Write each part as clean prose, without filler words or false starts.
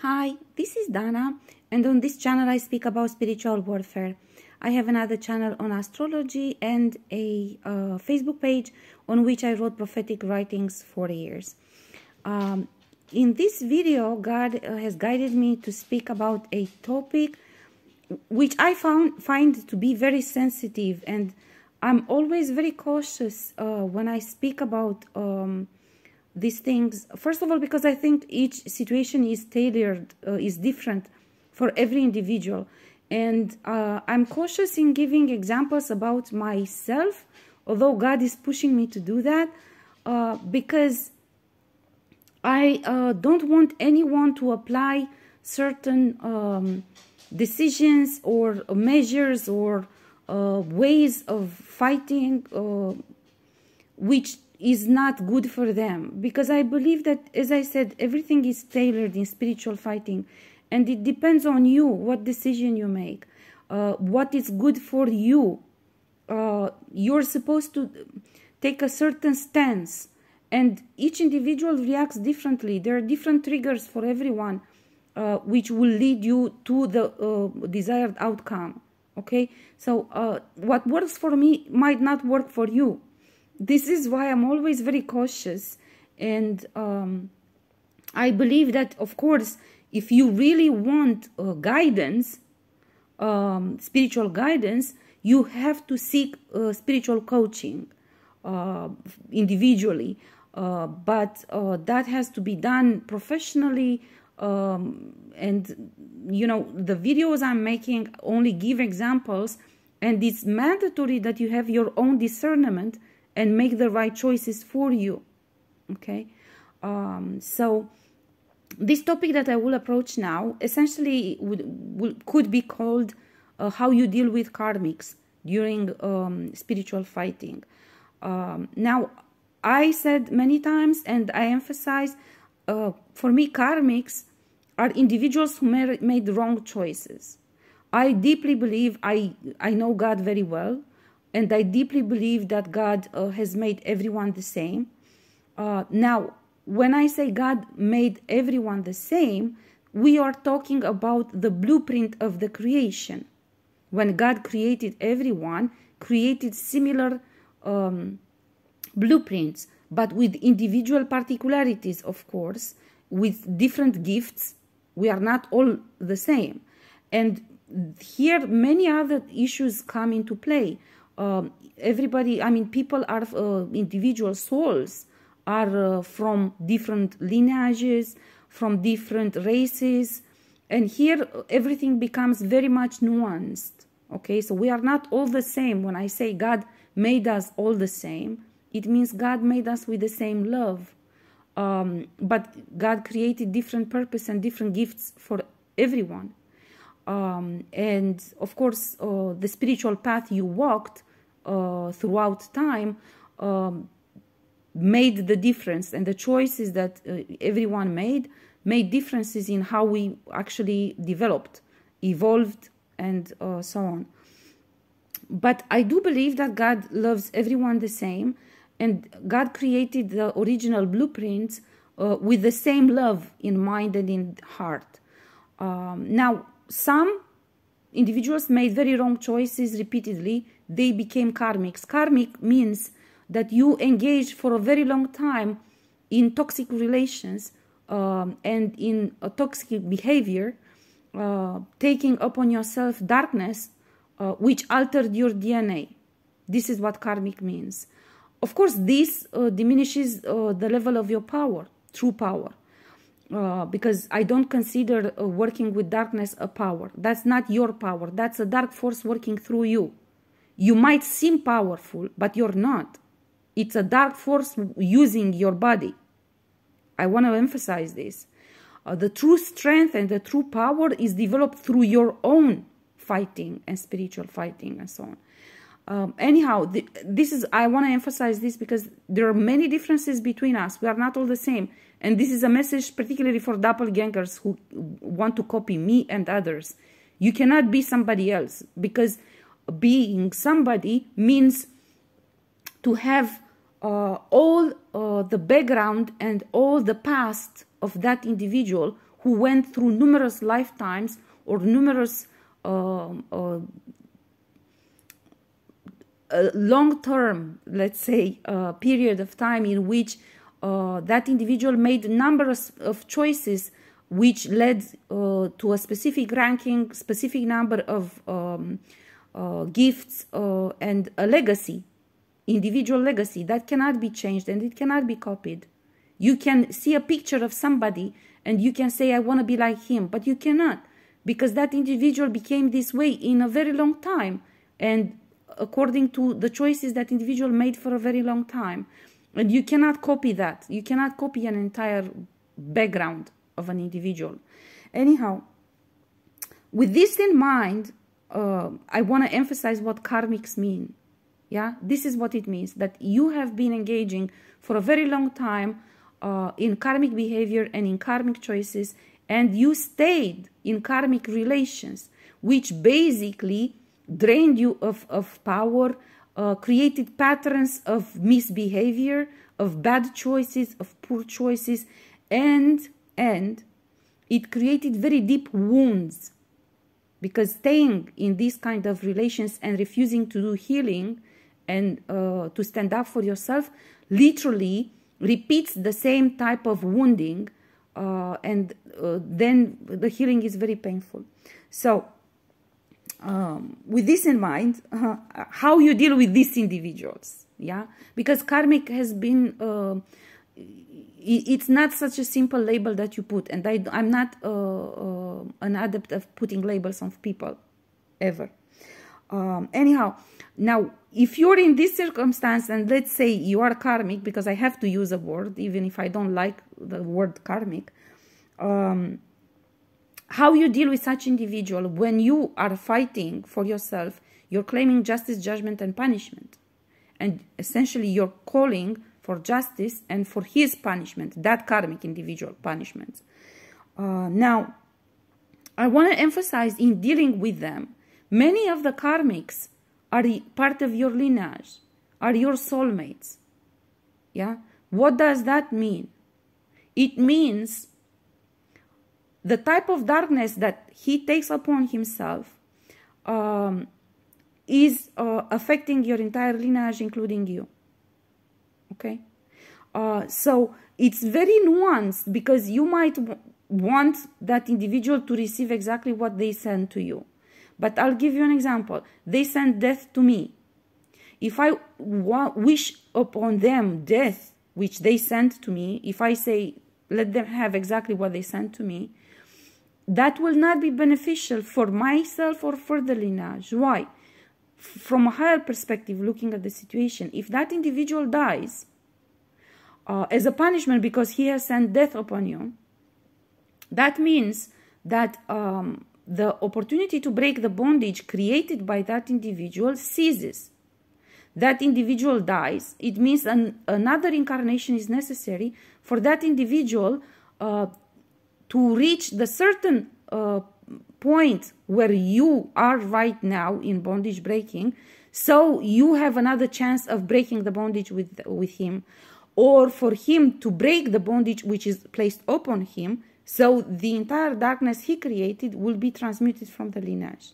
Hi, this is Dana, and on this channel I speak about spiritual warfare. I have another channel on astrology and a Facebook page on which I wrote prophetic writings for years. In this video, God has guided me to speak about a topic which I find to be very sensitive, and I'm always very cautious when I speak about these things. First of all, because I think each situation is tailored, is different for every individual. And I'm cautious in giving examples about myself, although God is pushing me to do that, because I don't want anyone to apply certain decisions or measures or ways of fighting which is not good for them, because I believe that, as I said, everything is tailored in spiritual fighting, and it depends on you what decision you make, what is good for you. You're supposed to take a certain stance, and each individual reacts differently. There are different triggers for everyone, which will lead you to the desired outcome. Okay, so what works for me might not work for you. This is why I'm always very cautious, and I believe that, of course, if you really want guidance, spiritual guidance, you have to seek spiritual coaching individually, but that has to be done professionally, and you know, the videos I'm making only give examples, and it's mandatory that you have your own discernment and make the right choices for you. Okay, so this topic that I will approach now essentially could be called how you deal with karmics during spiritual fighting. Now, I said many times, and I emphasize, for me, karmics are individuals who made wrong choices. I deeply believe, I know God very well, and I deeply believe that God has made everyone the same. Now, when I say God made everyone the same, we are talking about the blueprint of the creation. When God created everyone, created similar blueprints, but with individual particularities, of course, with different gifts. We are not all the same. And here many other issues come into play. Everybody, I mean, people are individual souls, are from different lineages, from different races, and here everything becomes very much nuanced. Okay, so we are not all the same. When I say God made us all the same, it means God made us with the same love, but God created different purpose and different gifts for everyone. And of course, the spiritual path you walked throughout time made the difference, and the choices that everyone made differences in how we actually developed, evolved, and so on. But I do believe that God loves everyone the same, and God created the original blueprints with the same love in mind and in heart. Now, some individuals made very wrong choices repeatedly. They became karmics. Karmic means that you engage for a very long time in toxic relations and in a toxic behavior, taking upon yourself darkness, which altered your DNA. This is what karmic means. Of course, this diminishes the level of your power, true power. Because I don't consider working with darkness a power. That's not your power. That's a dark force working through you. You might seem powerful, but you're not. It's a dark force using your body. I want to emphasize this. The true strength and the true power is developed through your own fighting and spiritual fighting and so on. Anyhow, I want to emphasize this because there are many differences between us. We are not all the same. And this is a message particularly for doppelgangers who want to copy me and others. You cannot be somebody else, because being somebody means to have all the background and all the past of that individual who went through numerous lifetimes or numerous long-term, let's say, period of time in which that individual made a number of choices which led to a specific ranking, specific number of gifts and a legacy, individual legacy that cannot be changed and it cannot be copied. You can see a picture of somebody and you can say, I want to be like him, but you cannot, because that individual became this way in a very long time and according to the choices that individual made for a very long time. And you cannot copy that. You cannot copy an entire background of an individual. Anyhow, with this in mind, I want to emphasize what karmics mean. Yeah, this is what it means, that you have been engaging for a very long time in karmic behavior and in karmic choices, and you stayed in karmic relations, which basically drained you of power, created patterns of misbehavior, of bad choices, of poor choices, and it created very deep wounds, because staying in these kind of relations and refusing to do healing and to stand up for yourself literally repeats the same type of wounding, and then the healing is very painful. So with this in mind, how you deal with these individuals, yeah, because karmic has been it's not such a simple label that you put, and I'm not an adept of putting labels on people ever. Anyhow, now if you're in this circumstance and let's say you are karmic, because I have to use a word even if I don't like the word karmic, how you deal with such individual when you are fighting for yourself, you're claiming justice, judgment, and punishment. And essentially you're calling for justice and for his punishment, that karmic individual punishment. Now, I want to emphasize in dealing with them, many of the karmics are part of your lineage, are your soulmates. Yeah? What does that mean? It means the type of darkness that he takes upon himself is affecting your entire lineage, including you. Okay? So it's very nuanced, because you might want that individual to receive exactly what they send to you. But I'll give you an example. They send death to me. If I wish upon them death, which they send to me, if I say, let them have exactly what they sent to me, that will not be beneficial for myself or for the lineage. Why? From a higher perspective, looking at the situation, if that individual dies as a punishment because he has sent death upon you, that means that the opportunity to break the bondage created by that individual ceases. That individual dies. It means another incarnation is necessary for that individual to reach the certain point where you are right now in bondage breaking, so you have another chance of breaking the bondage with him, or for him to break the bondage which is placed upon him, so the entire darkness he created will be transmuted from the lineage.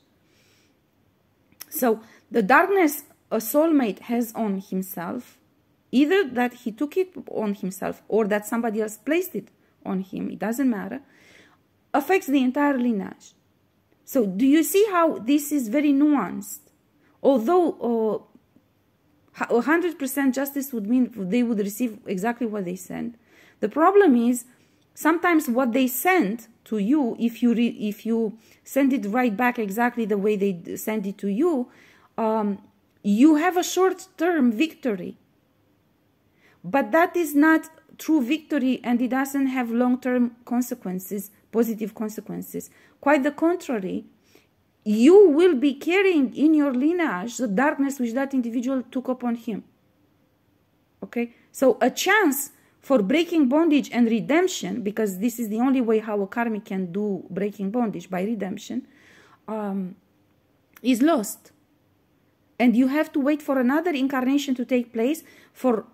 So the darkness a soulmate has on himself, either that he took it on himself or that somebody else placed it on him, it doesn't matter, affects the entire lineage. So do you see how this is very nuanced? Although 100% justice would mean they would receive exactly what they sent, the problem is sometimes what they send to you, if you send it right back exactly the way they send it to you, you have a short-term victory. But that is not true victory, and it doesn't have long-term consequences, positive consequences. Quite the contrary, you will be carrying in your lineage the darkness which that individual took upon him. Okay? So a chance for breaking bondage and redemption, because this is the only way how a karmic can do breaking bondage, by redemption, is lost. And you have to wait for another incarnation to take place for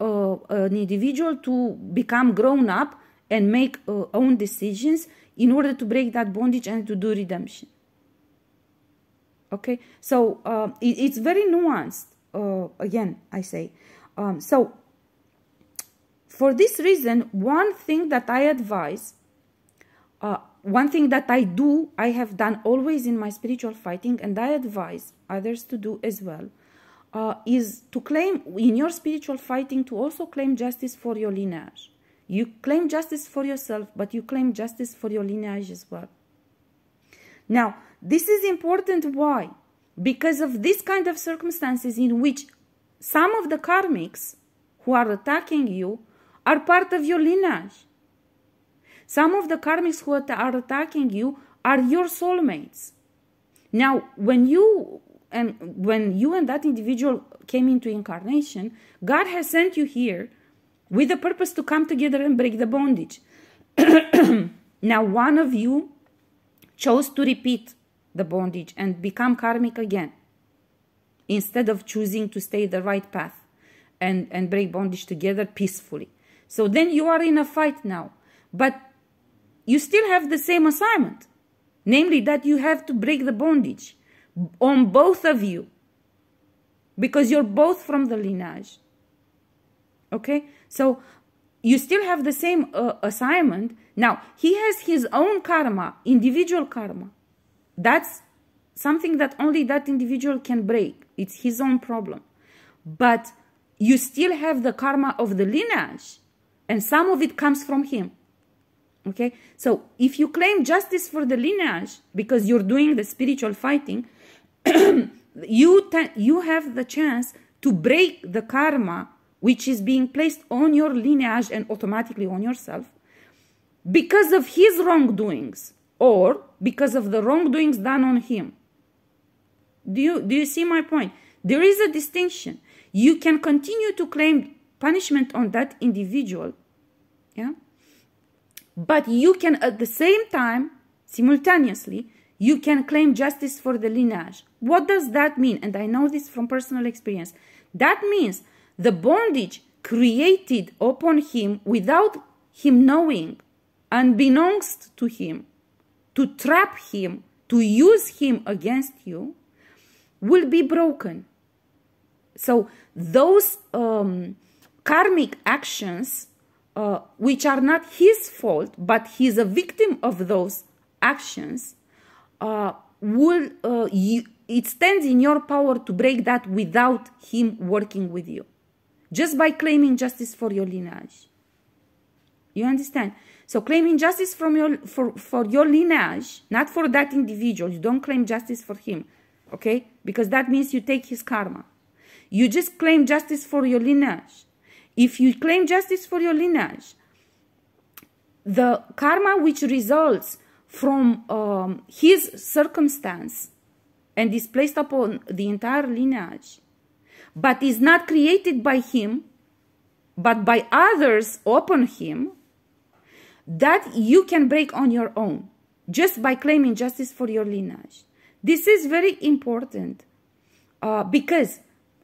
an individual to become grown up and make own decisions in order to break that bondage and to do redemption. Okay, so it's very nuanced. Again, I say. So for this reason, one thing that I advise, one thing that I do, I have done always in my spiritual fighting, and I advise others to do as well, is to claim in your spiritual fighting to also claim justice for your lineage. You claim justice for yourself, but you claim justice for your lineage as well. Now, this is important. Why? Because of this kind of circumstances in which some of the karmics who are attacking you are part of your lineage. Some of the karmics who are attacking you are your soulmates. Now, when you and that individual came into incarnation, God has sent you here with the purpose to come together and break the bondage. Now, one of you chose to repeat the bondage and become karmic again, instead of choosing to stay the right path and break bondage together peacefully. So then you are in a fight now, but you still have the same assignment, namely that you have to break the bondage on both of you, because you're both from the lineage. Okay, so you still have the same assignment. Now, he has his own karma, individual karma. That's something that only that individual can break. It's his own problem. But you still have the karma of the lineage, and some of it comes from him. Okay, so if you claim justice for the lineage because you're doing the spiritual fighting, you have the chance to break the karma which is being placed on your lineage and automatically on yourself because of his wrongdoings or because of the wrongdoings done on him. Do you see my point? There is a distinction. You can continue to claim punishment on that individual, yeah? But you can at the same time, simultaneously, you can claim justice for the lineage. What does that mean? And I know this from personal experience. That means the bondage created upon him without him knowing, unbeknownst to him, to trap him, to use him against you, will be broken. So those karmic actions, which are not his fault, but he's a victim of those actions, it stands in your power to break that without him working with you, just by claiming justice for your lineage. You understand? So claiming justice for your lineage, not for that individual. You don't claim justice for him, okay? Because that means you take his karma. You just claim justice for your lineage. If you claim justice for your lineage, the karma which results from his circumstance and is placed upon the entire lineage, but is not created by him, but by others upon him, that you can break on your own, just by claiming justice for your lineage. This is very important because,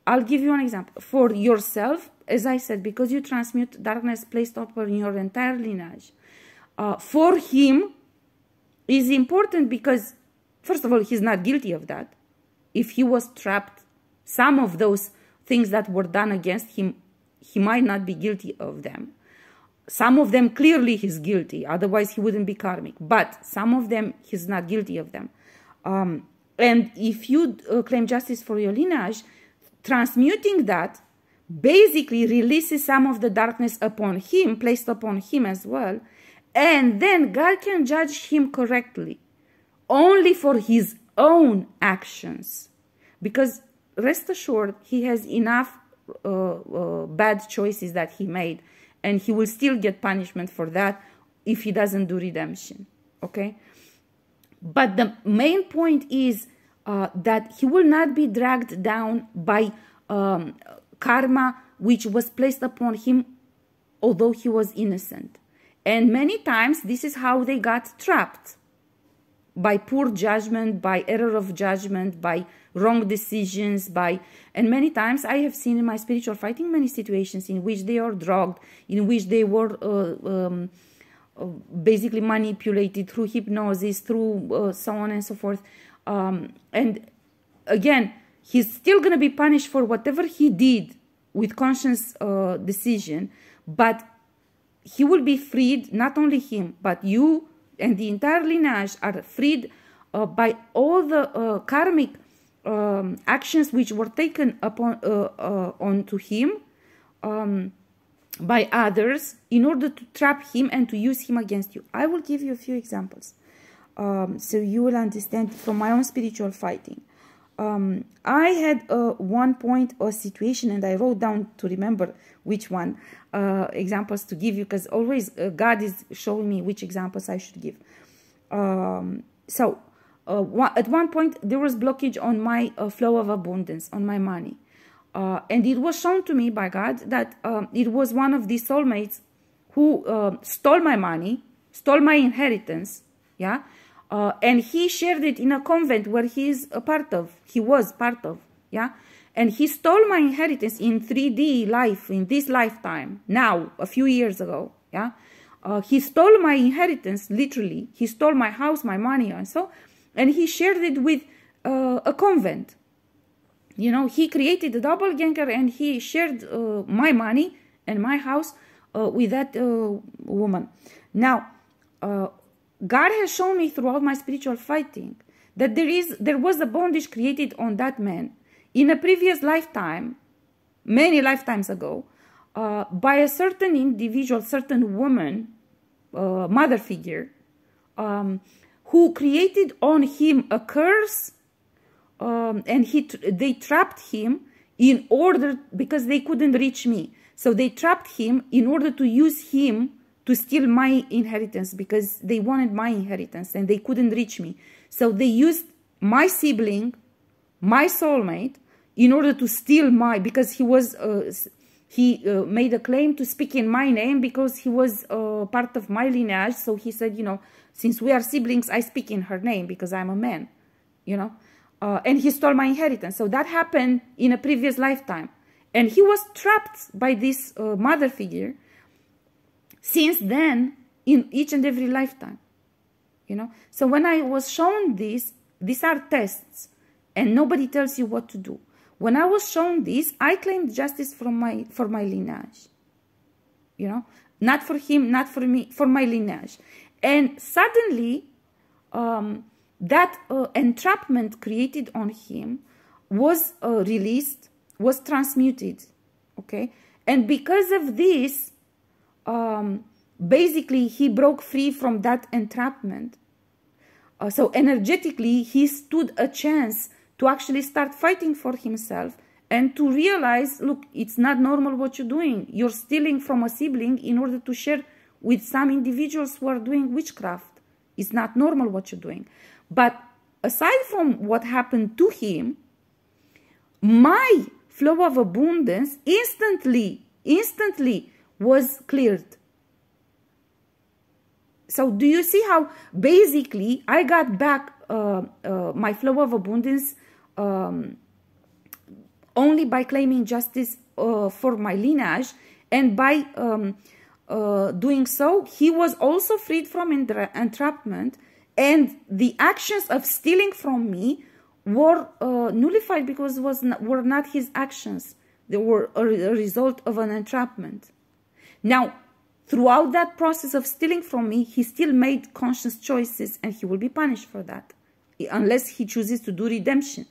I'll give you an example. For yourself, as I said, because you transmute darkness placed upon your entire lineage, for him is important because, first of all, he's not guilty of that. If he was trapped, some of those things that were done against him, he might not be guilty of them. Some of them, clearly he's guilty, otherwise he wouldn't be karmic. But some of them, he's not guilty of them. And if you claim justice for your lineage, transmuting that basically releases some of the darkness upon him, placed upon him as well. And then God can judge him correctly, only for his own actions. Because rest assured, he has enough bad choices that he made, and he will still get punishment for that if he doesn't do redemption, okay? But the main point is that he will not be dragged down by karma which was placed upon him, although he was innocent. And many times, this is how they got trapped. By poor judgment, by error of judgment, by wrong decisions, and many times I have seen in my spiritual fighting many situations in which they are drugged, in which they were basically manipulated through hypnosis, through so on and so forth. And again, he's still going to be punished for whatever he did with conscious decision, but he will be freed. Not only him, but you and the entire lineage are freed by all the karmic actions which were taken upon onto him by others in order to trap him and to use him against you. I will give you a few examples so you will understand from my own spiritual fighting. I had one point a situation, and I wrote down to remember which one examples to give you, because always God is showing me which examples I should give. At one point there was blockage on my flow of abundance, on my money. And it was shown to me by God that it was one of these soulmates who stole my money, stole my inheritance, yeah? And he shared it in a convent where he was part of, yeah? And he stole my inheritance in 3D life, in this lifetime, now, a few years ago, yeah? He stole my inheritance, literally. He stole my house, my money, and he shared it with a convent. You know, he created a doppelganger and he shared my money and my house with that woman. Now, God has shown me throughout my spiritual fighting that there was a bondage created on that man in a previous lifetime, many lifetimes ago, by a certain individual, certain woman, mother figure, who created on him a curse, and they trapped him in order, because they couldn't reach me. So they trapped him in order to use him to steal my inheritance, because they wanted my inheritance and they couldn't reach me. So they used my sibling, my soulmate, in order to steal because he was, made a claim to speak in my name because he was part of my lineage. So he said, you know, since we are siblings, I speak in her name because I'm a man, you know. And he stole my inheritance. So that happened in a previous lifetime. And he was trapped by this mother figure since then in each and every lifetime, you know. So when I was shown this, these are tests and nobody tells you what to do. When I was shown this, I claimed justice for my lineage, you know, not for him, not for me, for my lineage. And suddenly, that entrapment created on him was released, was transmuted, okay? And because of this, basically he broke free from that entrapment. So energetically, he stood a chance to actually start fighting for himself and to realize, look, it's not normal what you're doing. You're stealing from a sibling in order to share with some individuals who are doing witchcraft. It's not normal what you're doing. But aside from what happened to him, my flow of abundance instantly was cleared. So do you see how basically I got back my flow of abundance only by claiming justice for my lineage, and by doing so, he was also freed from entrapment, and the actions of stealing from me were nullified because were not his actions. They were a result of an entrapment. Now, throughout that process of stealing from me, he still made conscious choices, and he will be punished for that, unless he chooses to do redemption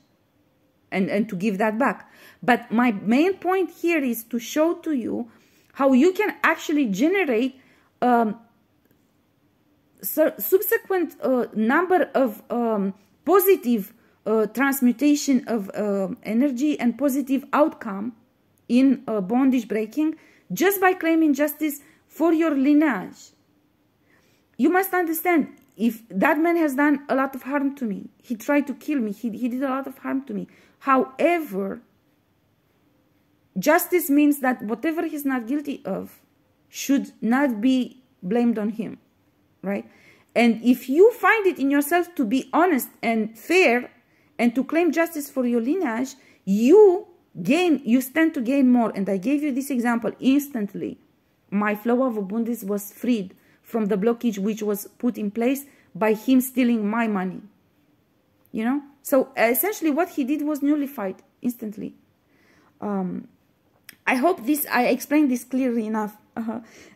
and to give that back. But my main point here is to show to you how you can actually generate subsequent number of positive transmutation of energy and positive outcome in bondage breaking just by claiming justice for your lineage. You must understand, if that man has done a lot of harm to me, he tried to kill me, he did a lot of harm to me. However, justice means that whatever he's not guilty of should not be blamed on him, right? And if you find it in yourself to be honest and fair and to claim justice for your lineage, you stand to gain more. And I gave you this example instantly. My flow of abundance was freed from the blockage which was put in place by him stealing my money. You know? So essentially what he did was nullified instantly. I hope I explained this clearly enough.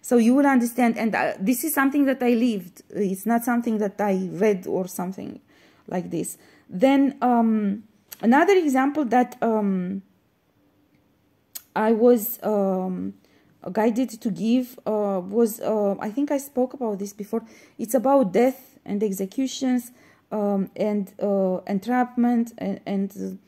So you will understand. And this is something that I lived. It's not something that I read or something like this. Then another example that I was guided to give was, I think I spoke about this before. It's about death and executions and entrapment and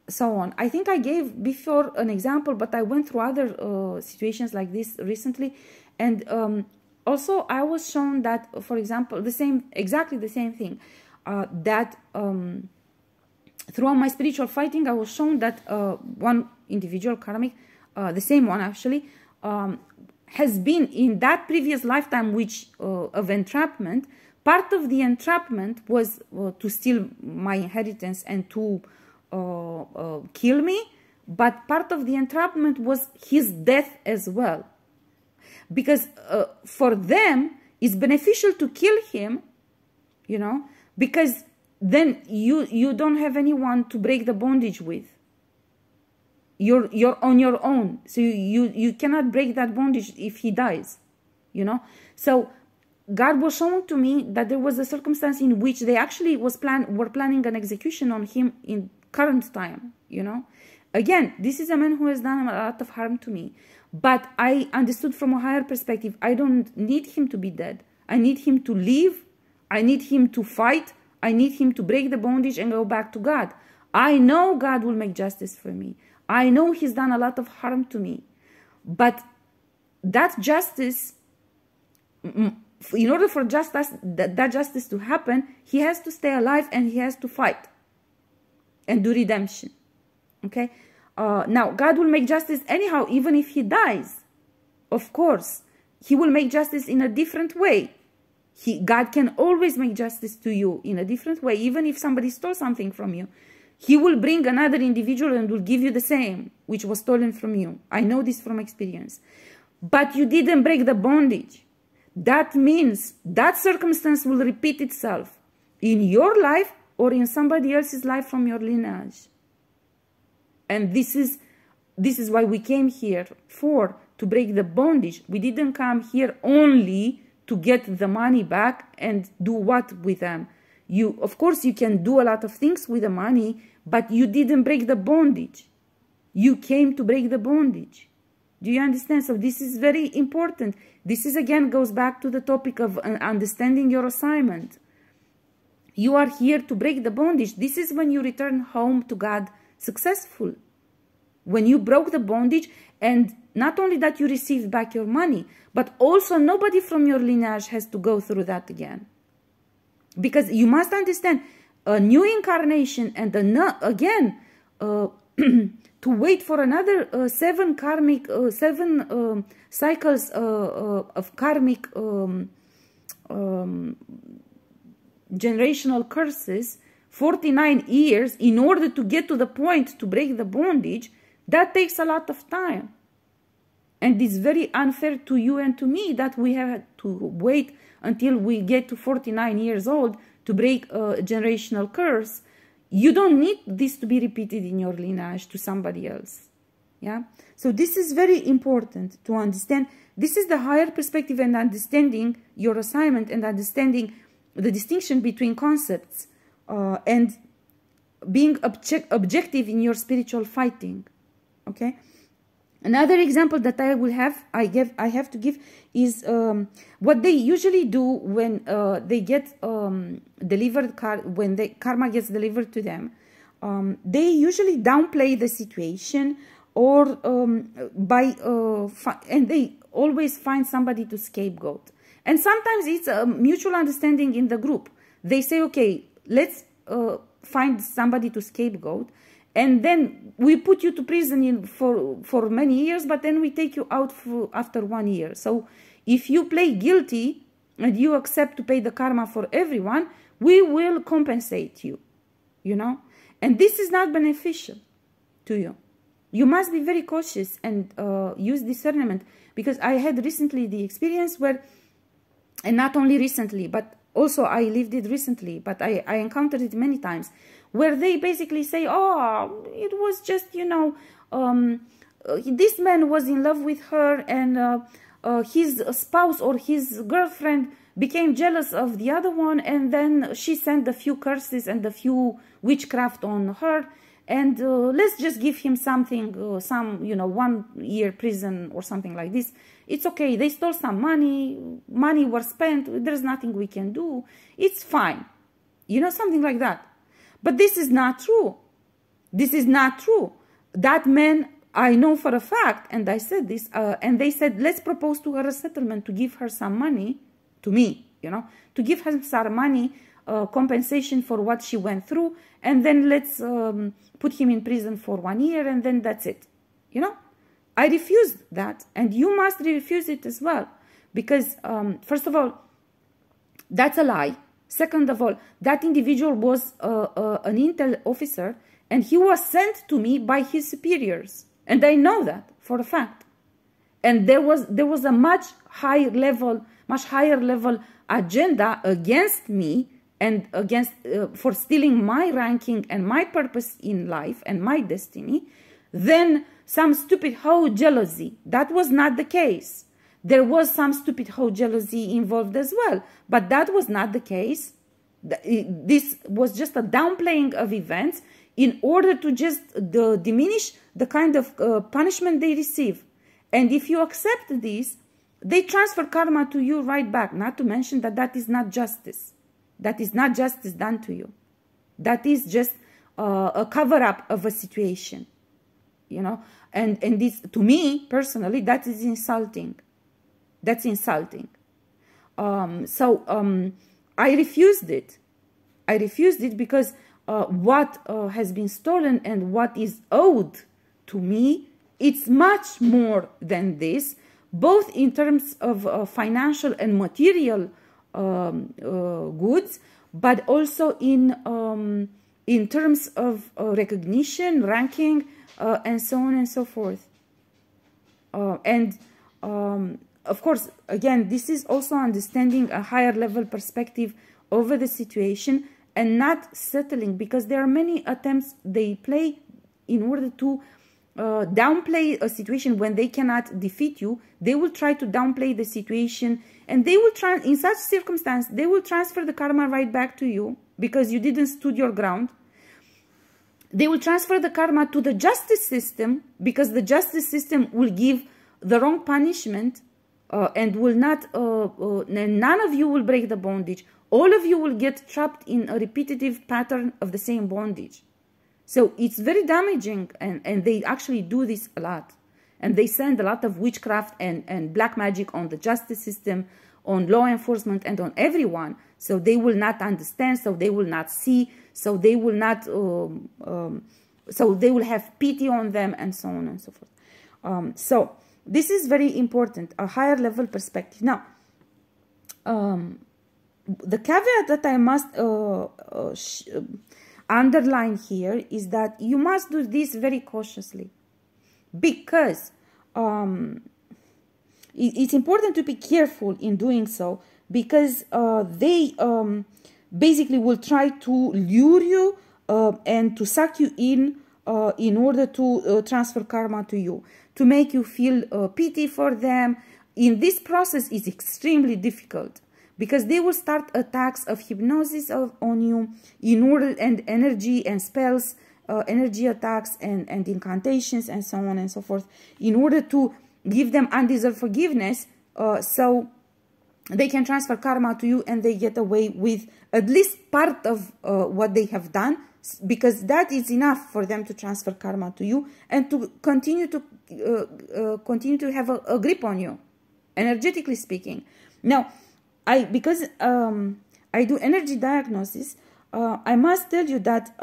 so on. I think I gave before an example, but I went through other situations like this recently. And also I was shown that, for example, exactly the same thing, that throughout my spiritual fighting, I was shown that one individual karmic, the same one actually, has been in that previous lifetime of entrapment. Part of the entrapment was to steal my inheritance and to kill me, but part of the entrapment was his death as well. Because for them, it's beneficial to kill him, you know, because then you don't have anyone to break the bondage with. You're on your own. So you cannot break that bondage if he dies, you know. So God was showing to me that there was a circumstance in which they actually were planning an execution on him in current time, you know. Again, this is a man who has done a lot of harm to me. But I understood from a higher perspective, I don't need him to be dead. I need him to live. I need him to fight. I need him to break the bondage and go back to God. I know God will make justice for me. I know he's done a lot of harm to me. But that justice, in order for that justice to happen, he has to stay alive and he has to fight and do redemption. Okay? Now, God will make justice anyhow, even if he dies. Of course, he will make justice in a different way. God can always make justice to you in a different way, even if somebody stole something from you. He will bring another individual and will give you the same, which was stolen from you. I know this from experience. But you didn't break the bondage. That means that circumstance will repeat itself in your life or in somebody else's life from your lineage. And this is why we came here to break the bondage. We didn't come here only to get the money back and do what with them. Of course, you can do a lot of things with the money, but you didn't break the bondage. You came to break the bondage. Do you understand? So this is very important. This is again goes back to the topic of understanding your assignment. You are here to break the bondage. This is when you return home to God successful. When you broke the bondage, and not only that you received back your money, but also nobody from your lineage has to go through that again. Because you must understand, a new incarnation and again, to wait for another 7 cycles of karmic generational curses, 49 years, in order to get to the point to break the bondage, that takes a lot of time. And it's very unfair to you and to me that we have to wait until we get to 49 years old to break a generational curse. You don't need this to be repeated in your lineage to somebody else. Yeah. So this is very important to understand. This is the higher perspective and understanding your assignment and understanding the distinction between concepts and being objective in your spiritual fighting. Okay. Another example that I have to give is what they usually do when they get delivered, when the karma gets delivered to them. They usually downplay the situation, or and they always find somebody to scapegoat. And sometimes it's a mutual understanding in the group. They say, okay, let's find somebody to scapegoat. And then we put you to prison for many years, but then we take you out after 1 year. So if you play guilty and you accept to pay the karma for everyone, we will compensate you, you know. And this is not beneficial to you. You must be very cautious and use discernment, because I had recently the experience where And not only recently, but also I lived it recently, but I encountered it many times, where they basically say, oh, it was just, you know, this man was in love with her, and his spouse or his girlfriend became jealous of the other one, and then she sent a few curses and a few witchcraft on her, and let's just give him something, some, you know, 1 year prison or something like this. It's okay. They stole some money. Money was spent. There's nothing we can do. It's fine. You know, something like that. But this is not true. This is not true. That man, I know for a fact, and I said this, and they said, let's propose to her a settlement to give her some money, to me, you know, to give her some money, compensation for what she went through, and then let's put him in prison for 1 year, and then that's it, you know. I refused that, and you must refuse it as well, because first of all, that's a lie. Second of all, that individual was an intel officer, and he was sent to me by his superiors, and I know that for a fact. And there was a much higher level agenda against me and against for stealing my ranking and my purpose in life and my destiny, than some stupid hoe jealousy. That was not the case. There was some stupid hoe jealousy involved as well, but that was not the case. This was just a downplaying of events in order to just diminish the kind of punishment they receive. And if you accept this, they transfer karma to you right back, not to mention that that is not justice. That is not justice done to you. That is just a cover-up of a situation, you know. And this, to me, personally, that is insulting. That's insulting. I refused it. I refused it because what has been stolen and what is owed to me, it's much more than this, both in terms of financial and material goods, but also in terms of recognition, ranking, and so on and so forth. Of course, again, this is also understanding a higher level perspective over the situation and not settling, because there are many attempts they play in order to downplay a situation when they cannot defeat you. They will try to downplay the situation, and they will try, in such circumstance, they will transfer the karma right back to you because you didn't stood your ground. They will transfer the karma to the justice system because the justice system will give the wrong punishment and will not, none of you will break the bondage. All of you will get trapped in a repetitive pattern of the same bondage. So it's very damaging, and they actually do this a lot. And they send a lot of witchcraft and black magic on the justice system, on law enforcement, and on everyone. So they will not understand, so they will not see, so they will not, so they will have pity on them, and so on and so forth. So this is very important, a higher level perspective. Now, the caveat that I must underline here is that you must do this very cautiously, because it's important to be careful in doing so, because they basically will try to lure you and to suck you in order to transfer karma to you, to make you feel pity for them. In this process is extremely difficult, because they will start attacks of hypnosis on you in order, and energy and spells, energy attacks and incantations and so on and so forth, in order to give them undeserved forgiveness, so they can transfer karma to you and they get away with at least part of what they have done, because that is enough for them to transfer karma to you and to continue to have a grip on you, energetically speaking. Now, because I do energy diagnosis, I must tell you that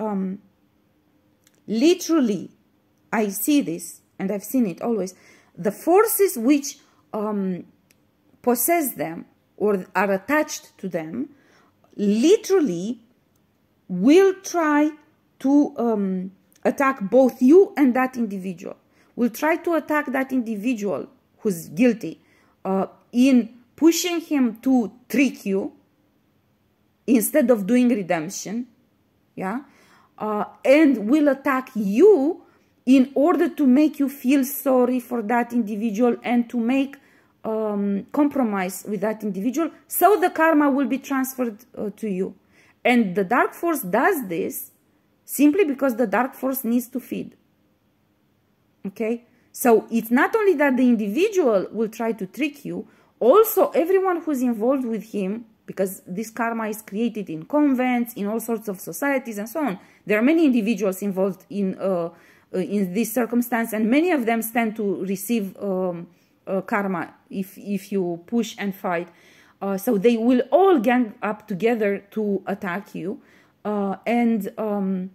literally I see this, and I've seen it always. The forces which possess them or are attached to them literally will try to attack both you and that individual. Will try to attack that individual who's guilty in pushing him to trick you instead of doing redemption, yeah, and will attack you in order to make you feel sorry for that individual and to make compromise with that individual, so the karma will be transferred to you. And the dark force does this simply because the dark force needs to feed. Okay? So it's not only that the individual will try to trick you, also everyone who's involved with him, because this karma is created in convents, in all sorts of societies and so on. There are many individuals involved in this circumstance, and many of them stand to receive karma if you push and fight. So they will all gang up together to attack you, and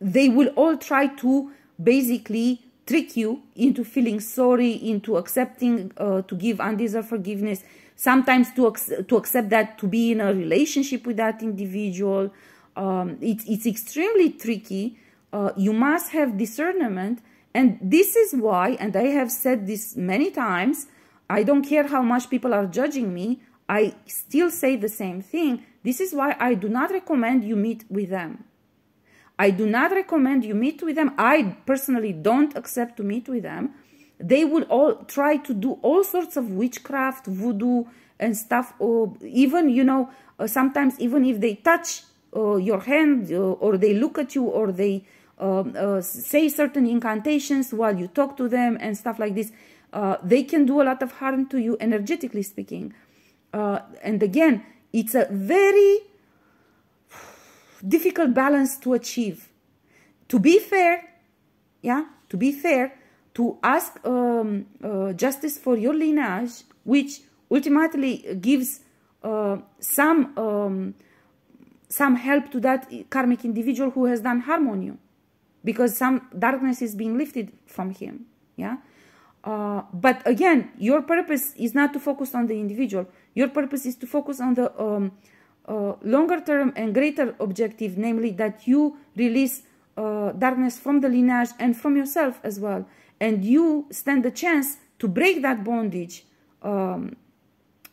they will all try to basically trick you into feeling sorry, into accepting to give undeserved forgiveness, sometimes to accept that to be in a relationship with that individual. It's extremely tricky. You must have discernment, and this is why, and I have said this many times, I don't care how much people are judging me, I still say the same thing. This is why I do not recommend you meet with them. I do not recommend you meet with them. I personally don't accept to meet with them. They will all try to do all sorts of witchcraft, voodoo and stuff, or even, you know, sometimes even if they touch your hand or they look at you or they say certain incantations while you talk to them and stuff like this, they can do a lot of harm to you, energetically speaking. And again, it's a very difficult balance to achieve. To be fair, yeah, to be fair, to ask justice for your lineage, which ultimately gives some help to that karmic individual who has done harm on you, because some darkness is being lifted from him, yeah. But again, your purpose is not to focus on the individual. Your purpose is to focus on the longer term and greater objective, namely that you release darkness from the lineage and from yourself as well. And you stand the chance to break that bondage,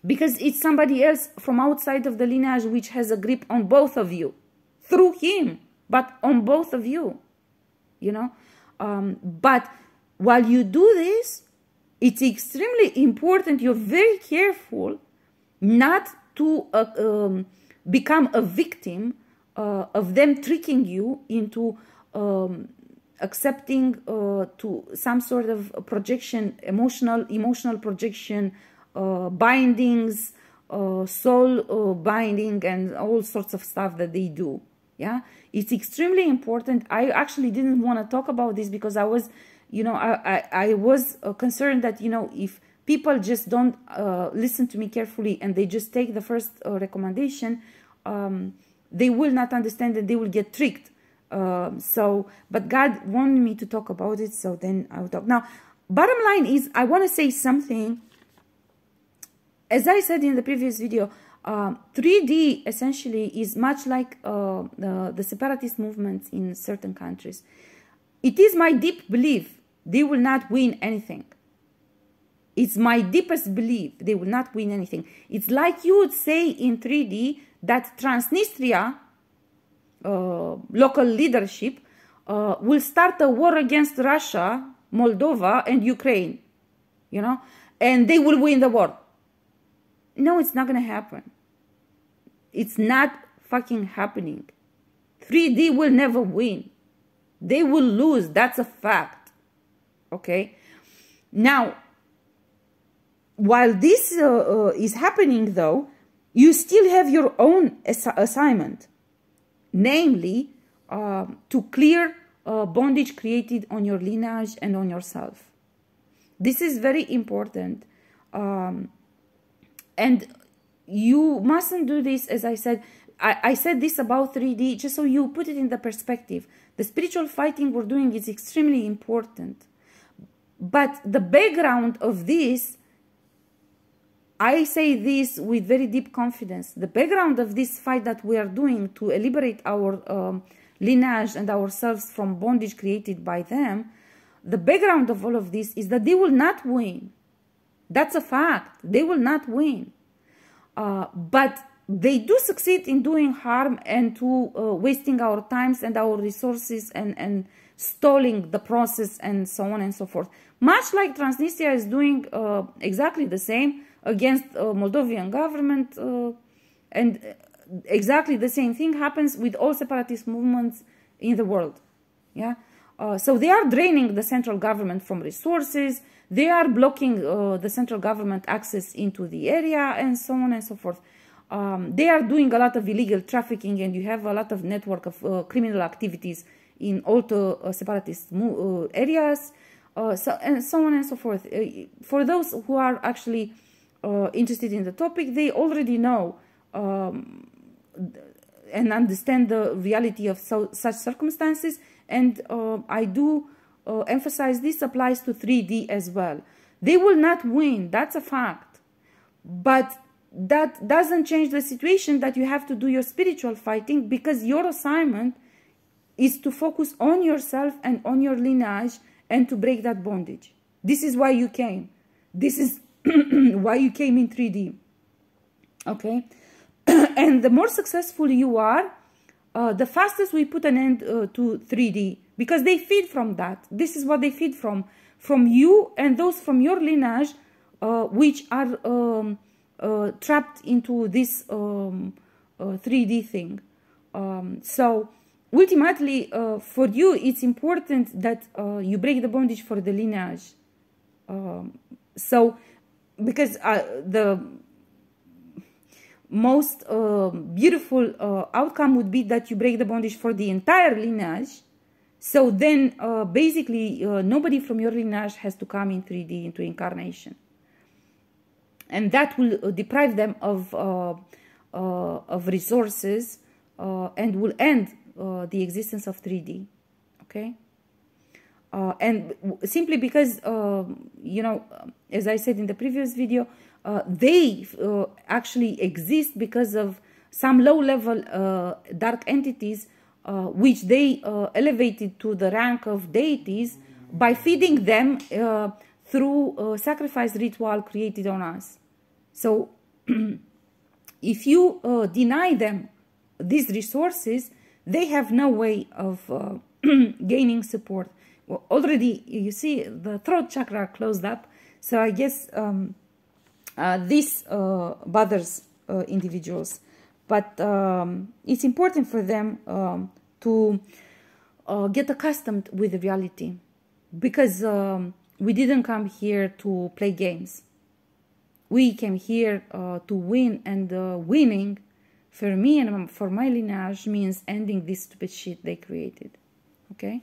because it's somebody else from outside of the lineage which has a grip on both of you, through him, but on both of you, you know. But while you do this, it's extremely important, you're very careful not to become a victim of them tricking you into accepting to some sort of projection, emotional projection, bindings, soul binding, and all sorts of stuff that they do. Yeah, it's extremely important. I actually didn't want to talk about this because I was, you know, I was concerned that, you know, if people just don't listen to me carefully and they just take the first recommendation, they will not understand and they will get tricked. But God wanted me to talk about it, so then I'll talk. Now, bottom line is, I want to say something. As I said in the previous video, 3D essentially is much like the separatist movements in certain countries. It is my deep belief they will not win anything. It's my deepest belief they will not win anything. It's like you would say in 3D that Transnistria, local leadership, will start a war against Russia, Moldova, and Ukraine, you know, and they will win the war. No, it's not going to happen. It's not fucking happening. 3D will never win. They will lose. That's a fact. Okay? Now, while this is happening, though, you still have your own assignment. Namely, to clear bondage created on your lineage and on yourself. This is very important. And you mustn't do this, as I said. I said this about 3D just so you put it in the perspective. The spiritual fighting we're doing is extremely important. But the background of this, I say this with very deep confidence. The background of this fight that we are doing to liberate our lineage and ourselves from bondage created by them, the background of all of this is that they will not win. That's a fact. They will not win. But they do succeed in doing harm and to wasting our times and our resources and stalling the process and so on and so forth. Much like Transnistria is doing exactly the same against Moldovan government, and exactly the same thing happens with all separatist movements in the world. Yeah. So they are draining the central government from resources. They are blocking the central government access into the area and so on and so forth. They are doing a lot of illegal trafficking, and you have a lot of network of criminal activities in all the separatist areas, so on and so forth. For those who are actually interested in the topic, they already know and understand the reality of such circumstances. And I do emphasize this applies to 3D as well. They will not win, that's a fact. But that doesn't change the situation that you have to do your spiritual fighting, because your assignment is to focus on yourself and on your lineage and to break that bondage. This is why you came. This is why you came in 3D. Okay? And the more successful you are, the fastest we put an end to 3D, because they feed from that. This is what they feed from you and those from your lineage, which are trapped into this 3D thing. So ultimately, for you, it's important that you break the bondage for the lineage. So, because the most beautiful outcome would be that you break the bondage for the entire lineage. So then basically nobody from your lineage has to come in 3D into incarnation, and that will deprive them of resources and will end the existence of 3D. Okay. And simply because you know, as I said in the previous video, they actually exist because of some low-level dark entities which they elevated to the rank of deities by feeding them through sacrifice ritual created on us. So if you deny them these resources, they have no way of gaining support. Well, already you see the throat chakra closed up, so I guess this bothers individuals. But it's important for them to get accustomed with the reality, because we didn't come here to play games. We came here to win, and winning for me and for my lineage means ending this stupid shit they created. Okay?